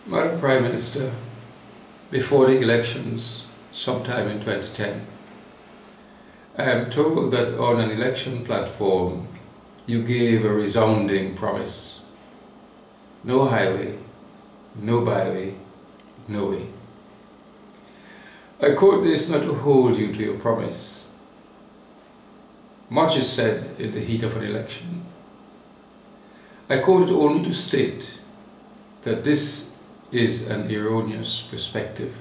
Madam Prime Minister, before the elections sometime in 2010, I am told that on an election platform you gave a resounding promise. No highway, no byway, no way. I quote this not to hold you to your promise. Much is said in the heat of an election. I quote it only to state that this is an erroneous perspective.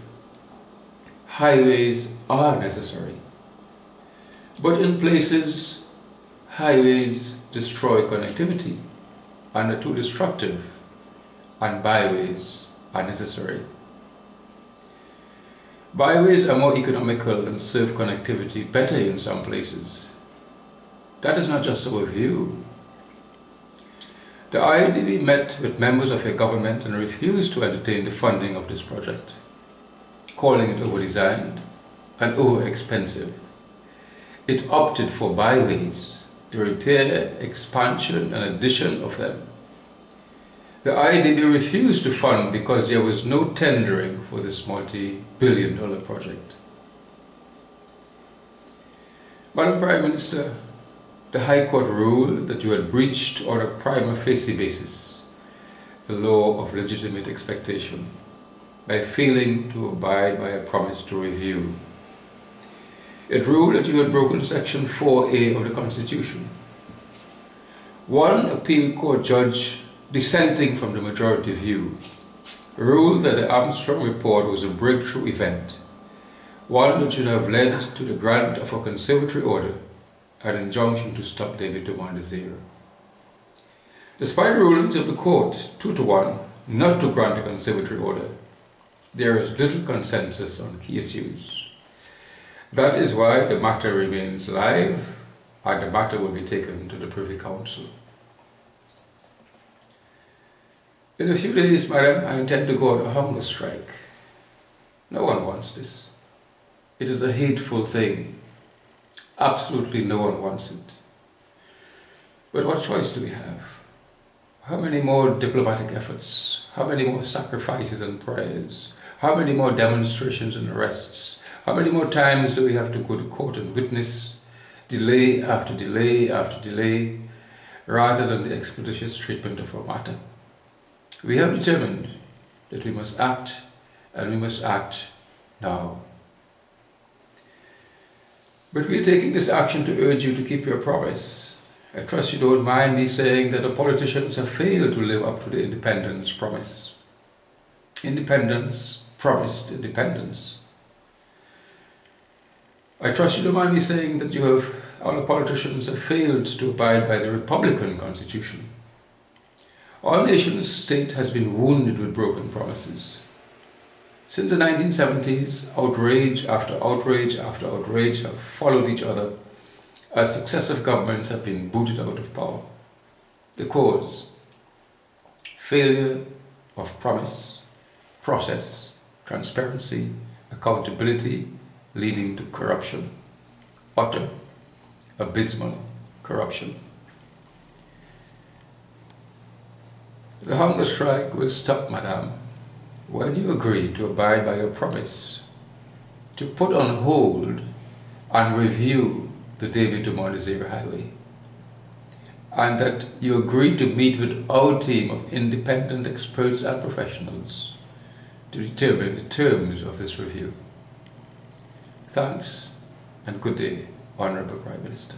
Highways are necessary, but in places, highways destroy connectivity and are too destructive, and byways are necessary. Byways are more economical and serve connectivity better in some places. That is not just our view. The IDB met with members of your government and refused to entertain the funding of this project, calling it over-designed and over-expensive. It opted for byways, the repair, expansion and addition of them. The IDB refused to fund because there was no tendering for this multi-billion-dollar project. Madam Prime Minister, the High Court ruled that you had breached on a prima facie basis the law of legitimate expectation by failing to abide by a promise to review. It ruled that you had broken Section 4A of the Constitution. One appeal court judge, dissenting from the majority view, ruled that the Armstrong report was a breakthrough event, one that should have led to the grant of a conservatory order, an injunction to stop David Tumanda-Zero. Despite the rulings of the court 2-1 not to grant a conservatory order, there is little consensus on key issues. That is why the matter remains live and the matter will be taken to the Privy Council. In a few days, madam, I intend to go on a hunger strike. No one wants this. It is a hateful thing. Absolutely no one wants it. But what choice do we have? How many more diplomatic efforts? How many more sacrifices and prayers? How many more demonstrations and arrests? How many more times do we have to go to court and witness delay after delay after delay, rather than the expeditious treatment of our matter? We have determined that we must act, and we must act now. But we are taking this action to urge you to keep your promise. I trust you don't mind me saying that the politicians have failed to live up to the independence promise. Independence promised independence. I trust you don't mind me saying that our politicians have failed to abide by the Republican Constitution. Our nation's state has been wounded with broken promises. Since the 1970s, outrage after outrage after outrage have followed each other as successive governments have been booted out of power. The cause: failure of promise, process, transparency, accountability, leading to corruption. Utter, abysmal corruption. The hunger strike will stop, madam, when you agree to abide by your promise to put on hold and review the David Tumanda-Zero Highway, and that you agree to meet with our team of independent experts and professionals to determine the terms of this review. Thanks and good day, Honourable Prime Minister.